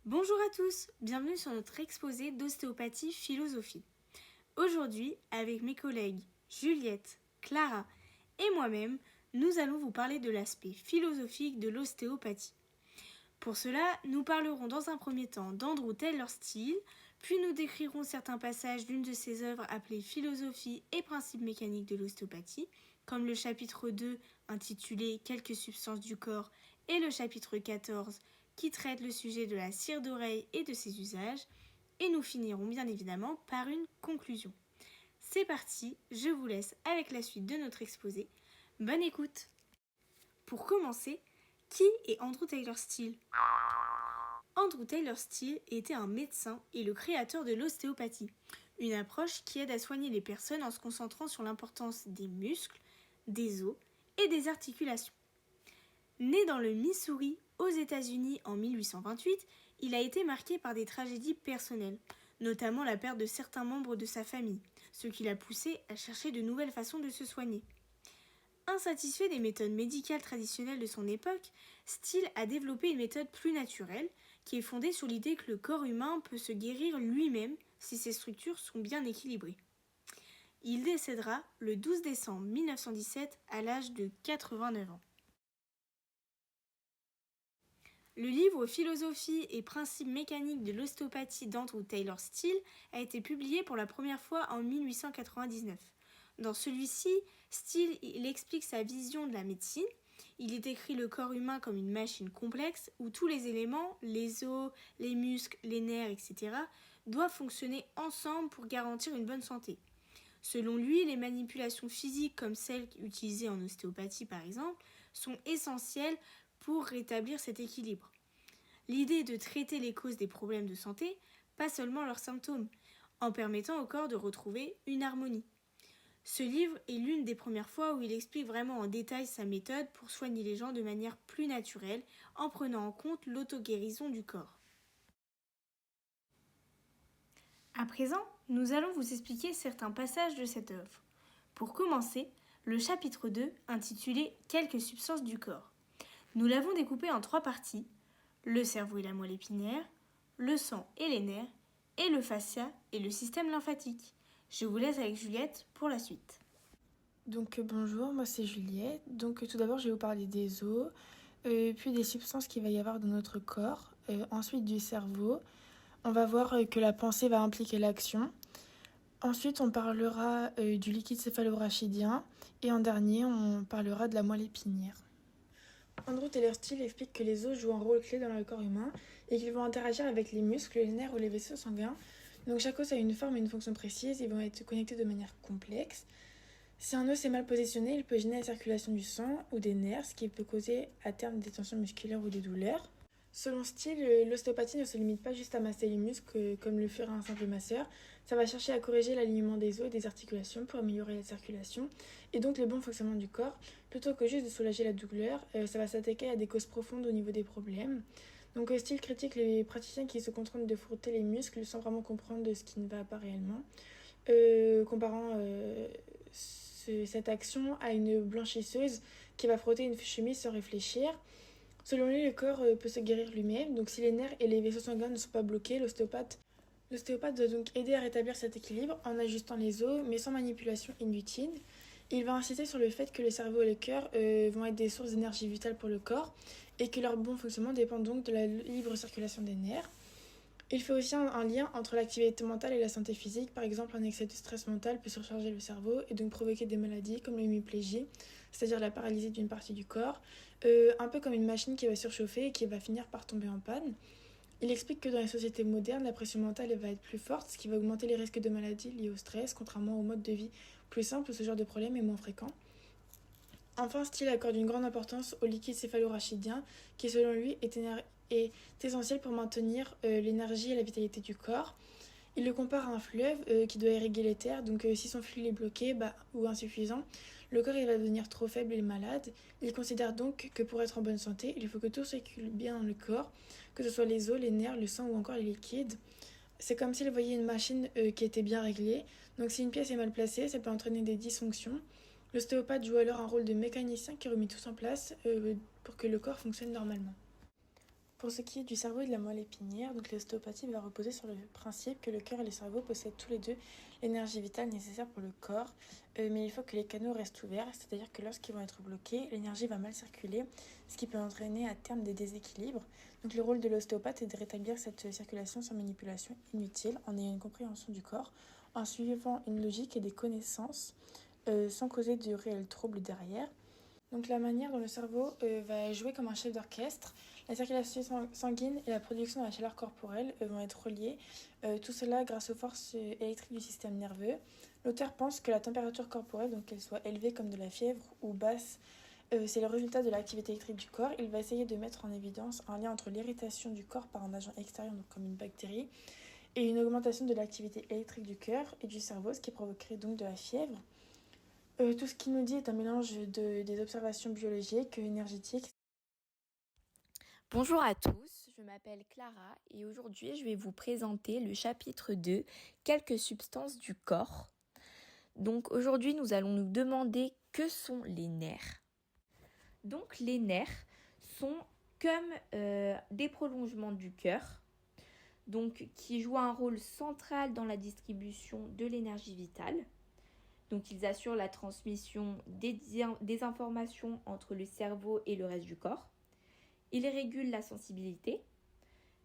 Bonjour à tous, bienvenue sur notre exposé d'ostéopathie philosophie. Aujourd'hui, avec mes collègues Juliette, Clara et moi-même, nous allons vous parler de l'aspect philosophique de l'ostéopathie. Pour cela, nous parlerons dans un premier temps d'Andrew Taylor Still, puis nous décrirons certains passages d'une de ses œuvres appelées Philosophie et principes mécaniques de l'ostéopathie, comme le chapitre 2 intitulé Quelques substances du corps et le chapitre 14 qui traite le sujet de la cire d'oreille et de ses usages, et nous finirons bien évidemment par une conclusion. C'est parti, je vous laisse avec la suite de notre exposé. Bonne écoute! Pour commencer, qui est Andrew Taylor Still ? Andrew Taylor Still était un médecin et le créateur de l'ostéopathie, une approche qui aide à soigner les personnes en se concentrant sur l'importance des muscles, des os et des articulations. Né dans le Missouri, aux États-Unis en 1828, il a été marqué par des tragédies personnelles, notamment la perte de certains membres de sa famille, ce qui l'a poussé à chercher de nouvelles façons de se soigner. Insatisfait des méthodes médicales traditionnelles de son époque, Still a développé une méthode plus naturelle qui est fondée sur l'idée que le corps humain peut se guérir lui-même si ses structures sont bien équilibrées. Il décédera le 12 décembre 1917 à l'âge de 89 ans. Le livre Philosophie et principes mécaniques de l'ostéopathie d'Andrew Taylor Still a été publié pour la première fois en 1899. Dans celui-ci, Still explique sa vision de la médecine. Il y décrit le corps humain comme une machine complexe où tous les éléments, les os, les muscles, les nerfs, etc., doivent fonctionner ensemble pour garantir une bonne santé. Selon lui, les manipulations physiques comme celles utilisées en ostéopathie par exemple, sont essentielles pour rétablir cet équilibre. L'idée est de traiter les causes des problèmes de santé, pas seulement leurs symptômes, en permettant au corps de retrouver une harmonie. Ce livre est l'une des premières fois où il explique vraiment en détail sa méthode pour soigner les gens de manière plus naturelle, en prenant en compte l'auto-guérison du corps. À présent, nous allons vous expliquer certains passages de cette œuvre. Pour commencer, le chapitre 2, intitulé Quelques substances du corps. Nous l'avons découpé en 3 parties, le cerveau et la moelle épinière, le sang et les nerfs, et le fascia et le système lymphatique. Je vous laisse avec Juliette pour la suite. Donc bonjour, moi c'est Juliette. Donc tout d'abord je vais vous parler des os, puis des substances qu'il va y avoir dans notre corps, ensuite du cerveau. On va voir que la pensée va impliquer l'action. Ensuite on parlera du liquide céphalorachidien et en dernier on parlera de la moelle épinière. Andrew Taylor Still explique que les os jouent un rôle clé dans le corps humain et qu'ils vont interagir avec les muscles, les nerfs ou les vaisseaux sanguins. Donc chaque os a une forme et une fonction précise, ils vont être connectés de manière complexe. Si un os est mal positionné, il peut gêner la circulation du sang ou des nerfs, ce qui peut causer à terme des tensions musculaires ou des douleurs. Selon Still, l'ostéopathie ne se limite pas juste à masser les muscles comme le ferait un simple masseur. Ça va chercher à corriger l'alignement des os et des articulations pour améliorer la circulation et donc le bon fonctionnement du corps. Plutôt que juste de soulager la douleur, ça va s'attaquer à des causes profondes au niveau des problèmes. Donc Still critique les praticiens qui se contentent de frotter les muscles sans vraiment comprendre de ce qui ne va pas réellement, comparant cette action à une blanchisseuse qui va frotter une chemise sans réfléchir. Selon lui, le corps peut se guérir lui-même, donc si les nerfs et les vaisseaux sanguins ne sont pas bloqués, l'ostéopathe doit donc aider à rétablir cet équilibre en ajustant les os, mais sans manipulation inutile. Il va insister sur le fait que le cerveau et le cœur vont être des sources d'énergie vitale pour le corps et que leur bon fonctionnement dépend donc de la libre circulation des nerfs. Il fait aussi un lien entre l'activité mentale et la santé physique. Par exemple, un excès de stress mental peut surcharger le cerveau et donc provoquer des maladies comme l'hémiplégie, c'est-à-dire la paralysie d'une partie du corps, un peu comme une machine qui va surchauffer et qui va finir par tomber en panne. Il explique que dans les sociétés modernes, la pression mentale va être plus forte, ce qui va augmenter les risques de maladies liées au stress, contrairement au mode de vie plus simple où ce genre de problème est moins fréquent. Enfin, Still accorde une grande importance au liquide céphalorachidien, qui selon lui est essentiel pour maintenir l'énergie et la vitalité du corps. Il le compare à un fleuve qui doit irriguer les terres, donc si son flux est bloqué ou insuffisant, le corps il va devenir trop faible et malade. Il considère donc que pour être en bonne santé, il faut que tout circule bien dans le corps, que ce soit les os, les nerfs, le sang ou encore les liquides. C'est comme s'il voyait une machine qui était bien réglée, donc si une pièce est mal placée, ça peut entraîner des dysfonctions. L'ostéopathe joue alors un rôle de mécanicien qui remet tout en place pour que le corps fonctionne normalement. Pour ce qui est du cerveau et de la moelle épinière, donc l'ostéopathie va reposer sur le principe que le cœur et le cerveau possèdent tous les deux l'énergie vitale nécessaire pour le corps, mais il faut que les canaux restent ouverts, c'est-à-dire que lorsqu'ils vont être bloqués, l'énergie va mal circuler, ce qui peut entraîner à terme des déséquilibres. Donc le rôle de l'ostéopathe est de rétablir cette circulation sans manipulation inutile, en ayant une compréhension du corps, en suivant une logique et des connaissances, sans causer de réels troubles derrière. Donc la manière dont le cerveau va jouer comme un chef d'orchestre, la circulation sanguine et la production de la chaleur corporelle vont être reliées, tout cela grâce aux forces électriques du système nerveux. L'auteur pense que la température corporelle, donc qu'elle soit élevée comme de la fièvre ou basse, c'est le résultat de l'activité électrique du corps. Il va essayer de mettre en évidence un lien entre l'irritation du corps par un agent extérieur, donc comme une bactérie, et une augmentation de l'activité électrique du cœur et du cerveau, ce qui provoquerait donc de la fièvre. Tout ce qu'il nous dit est un mélange des observations biologiques, énergétiques. Bonjour à tous, je m'appelle Clara et aujourd'hui je vais vous présenter le chapitre 2, quelques substances du corps. Donc aujourd'hui nous allons nous demander que sont les nerfs. Donc les nerfs sont comme des prolongements du cœur, donc qui jouent un rôle central dans la distribution de l'énergie vitale. Donc ils assurent la transmission des informations entre le cerveau et le reste du corps. Ils régulent la sensibilité,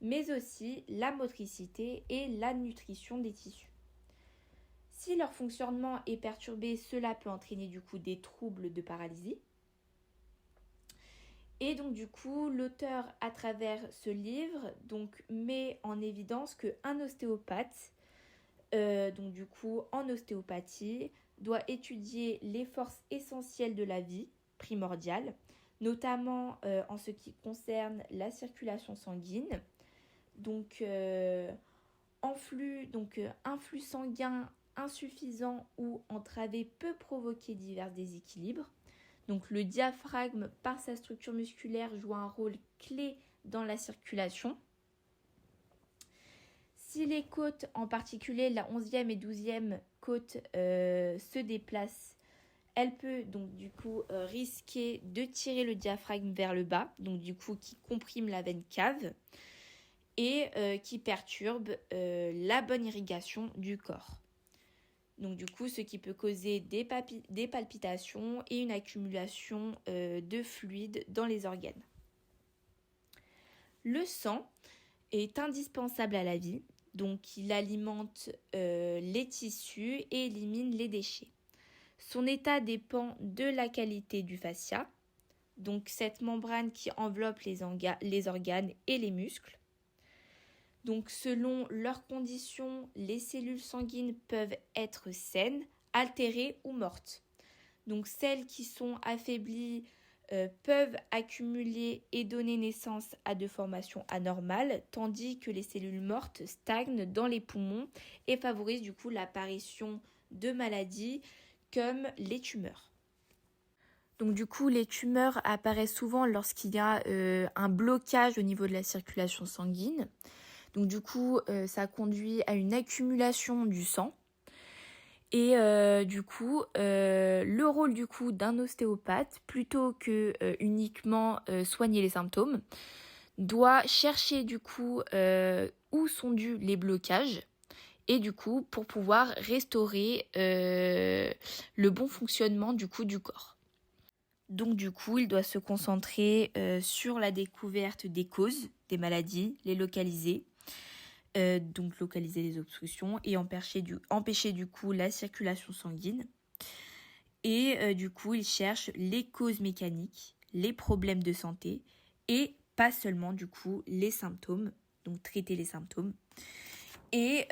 mais aussi la motricité et la nutrition des tissus. Si leur fonctionnement est perturbé, cela peut entraîner du coup des troubles de paralysie. Et donc du coup, l'auteur à travers ce livre met en évidence qu'un ostéopathe, donc du coup en ostéopathie, doit étudier les forces essentielles de la vie, primordiales, notamment en ce qui concerne la circulation sanguine. Donc, un flux sanguin insuffisant ou entravé peut provoquer divers déséquilibres. Donc, le diaphragme, par sa structure musculaire, joue un rôle clé dans la circulation. Si les côtes, en particulier la 11e et 12e côte, se déplacent, elle peut donc du coup risquer de tirer le diaphragme vers le bas, donc du coup qui comprime la veine cave et qui perturbe la bonne irrigation du corps. Donc du coup ce qui peut causer des palpitations et une accumulation de fluide dans les organes. Le sang est indispensable à la vie, donc il alimente les tissus et élimine les déchets. Son état dépend de la qualité du fascia, donc cette membrane qui enveloppe les organes et les muscles. Donc selon leurs conditions, les cellules sanguines peuvent être saines, altérées ou mortes. Donc celles qui sont affaiblies peuvent accumuler et donner naissance à de formations anormales, tandis que les cellules mortes stagnent dans les poumons et favorisent du coup l'apparition de maladies comme les tumeurs. Donc du coup, les tumeurs apparaissent souvent lorsqu'il y a un blocage au niveau de la circulation sanguine. Donc du coup, ça conduit à une accumulation du sang. Et le rôle du coup d'un ostéopathe, plutôt que uniquement soigner les symptômes, doit chercher du coup où sont dus les blocages. Et du coup, pour pouvoir restaurer le bon fonctionnement du coup du corps. Donc du coup, il doit se concentrer sur la découverte des causes des maladies, les localiser, donc localiser les obstructions et empêcher du coup la circulation sanguine. Et du coup, il cherche les causes mécaniques, les problèmes de santé et pas seulement du coup les symptômes, donc traiter les symptômes. Et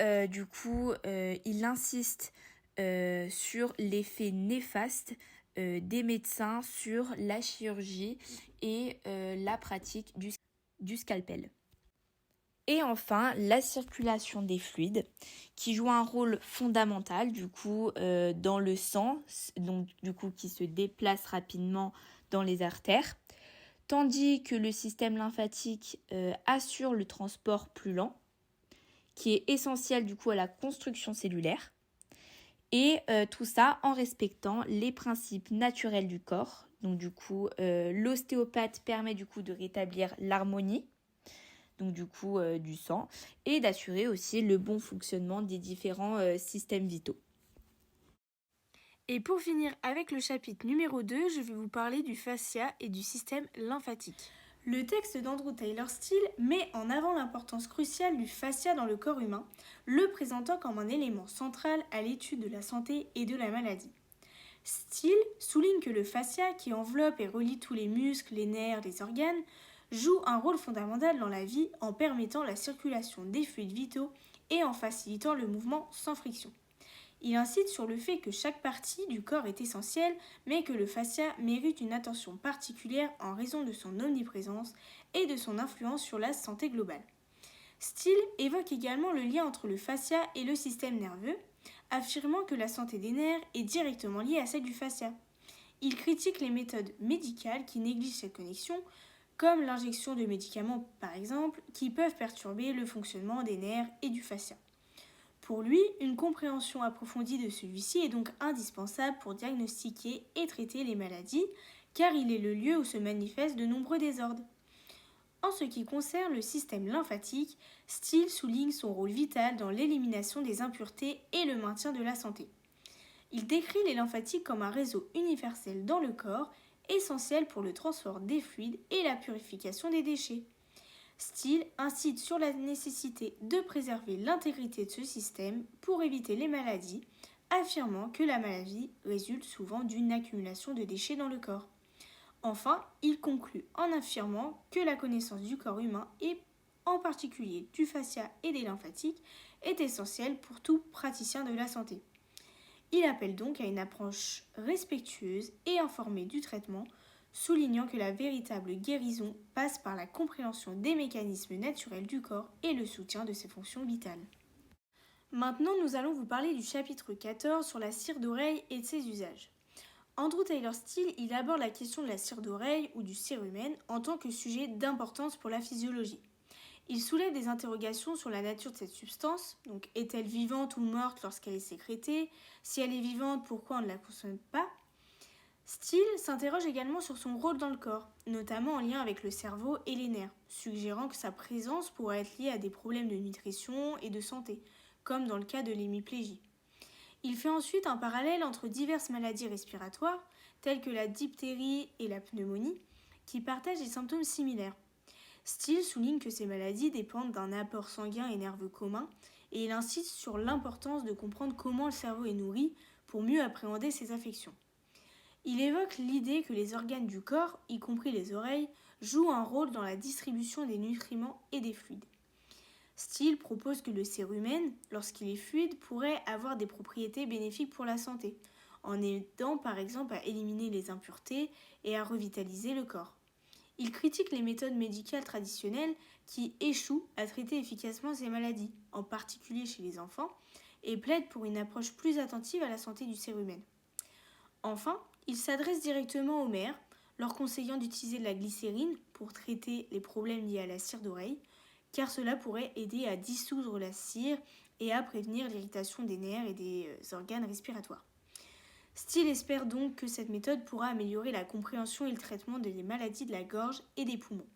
il insiste sur l'effet néfaste des médecins sur la chirurgie et la pratique du scalpel. Et enfin, la circulation des fluides qui joue un rôle fondamental du coup dans le sang, donc du coup qui se déplace rapidement dans les artères, tandis que le système lymphatique assure le transport plus lent, qui est essentiel du coup à la construction cellulaire. Et tout ça en respectant les principes naturels du corps. Donc du coup, l'ostéopathe permet du coup de rétablir l'harmonie donc du coup du sang, et d'assurer aussi le bon fonctionnement des différents systèmes vitaux. Et pour finir avec le chapitre numéro 2, je vais vous parler du fascia et du système lymphatique. Le texte d'Andrew Taylor Still met en avant l'importance cruciale du fascia dans le corps humain, le présentant comme un élément central à l'étude de la santé et de la maladie. Still souligne que le fascia, qui enveloppe et relie tous les muscles, les nerfs, les organes, joue un rôle fondamental dans la vie en permettant la circulation des fluides vitaux et en facilitant le mouvement sans friction. Il insiste sur le fait que chaque partie du corps est essentielle, mais que le fascia mérite une attention particulière en raison de son omniprésence et de son influence sur la santé globale. Still évoque également le lien entre le fascia et le système nerveux, affirmant que la santé des nerfs est directement liée à celle du fascia. Il critique les méthodes médicales qui négligent cette connexion, comme l'injection de médicaments par exemple, qui peuvent perturber le fonctionnement des nerfs et du fascia. Pour lui, une compréhension approfondie de celui-ci est donc indispensable pour diagnostiquer et traiter les maladies, car il est le lieu où se manifestent de nombreux désordres. En ce qui concerne le système lymphatique, Still souligne son rôle vital dans l'élimination des impuretés et le maintien de la santé. Il décrit les lymphatiques comme un réseau universel dans le corps, essentiel pour le transport des fluides et la purification des déchets. Still incite sur la nécessité de préserver l'intégrité de ce système pour éviter les maladies, affirmant que la maladie résulte souvent d'une accumulation de déchets dans le corps. Enfin, il conclut en affirmant que la connaissance du corps humain et en particulier du fascia et des lymphatiques est essentielle pour tout praticien de la santé. Il appelle donc à une approche respectueuse et informée du traitement, soulignant que la véritable guérison passe par la compréhension des mécanismes naturels du corps et le soutien de ses fonctions vitales. Maintenant, nous allons vous parler du chapitre 14 sur la cire d'oreille et de ses usages. Andrew Taylor Still il aborde la question de la cire d'oreille ou du cérumen en tant que sujet d'importance pour la physiologie. Il soulève des interrogations sur la nature de cette substance, donc est-elle vivante ou morte lorsqu'elle est sécrétée? Si elle est vivante, pourquoi on ne la consomme pas? Still s'interroge également sur son rôle dans le corps, notamment en lien avec le cerveau et les nerfs, suggérant que sa présence pourrait être liée à des problèmes de nutrition et de santé, comme dans le cas de l'hémiplégie. Il fait ensuite un parallèle entre diverses maladies respiratoires, telles que la diphtérie et la pneumonie, qui partagent des symptômes similaires. Still souligne que ces maladies dépendent d'un apport sanguin et nerveux commun, et il insiste sur l'importance de comprendre comment le cerveau est nourri pour mieux appréhender ces affections. Il évoque l'idée que les organes du corps, y compris les oreilles, jouent un rôle dans la distribution des nutriments et des fluides. Still propose que le cérumen, lorsqu'il est fluide, pourrait avoir des propriétés bénéfiques pour la santé, en aidant par exemple à éliminer les impuretés et à revitaliser le corps. Il critique les méthodes médicales traditionnelles qui échouent à traiter efficacement ces maladies, en particulier chez les enfants, et plaide pour une approche plus attentive à la santé du cérumen. Enfin, il s'adresse directement aux mères, leur conseillant d'utiliser de la glycérine pour traiter les problèmes liés à la cire d'oreille, car cela pourrait aider à dissoudre la cire et à prévenir l'irritation des nerfs et des organes respiratoires. Still espère donc que cette méthode pourra améliorer la compréhension et le traitement des maladies de la gorge et des poumons.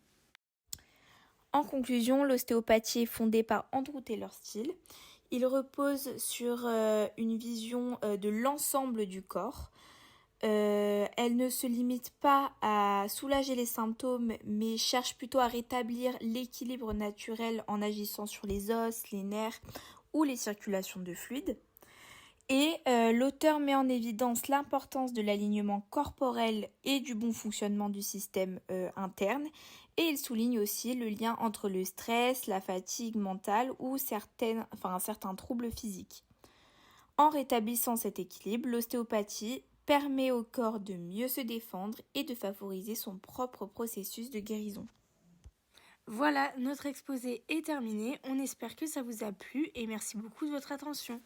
En conclusion, l'ostéopathie est fondée par Andrew Taylor Still. Il repose sur une vision de l'ensemble du corps. Elle ne se limite pas à soulager les symptômes, mais cherche plutôt à rétablir l'équilibre naturel en agissant sur les os, les nerfs ou les circulations de fluides. Et l'auteur met en évidence l'importance de l'alignement corporel et du bon fonctionnement du système interne. Et il souligne aussi le lien entre le stress, la fatigue mentale ou certains troubles physiques. En rétablissant cet équilibre, l'ostéopathie permet au corps de mieux se défendre et de favoriser son propre processus de guérison. Voilà, notre exposé est terminé. On espère que ça vous a plu et merci beaucoup de votre attention.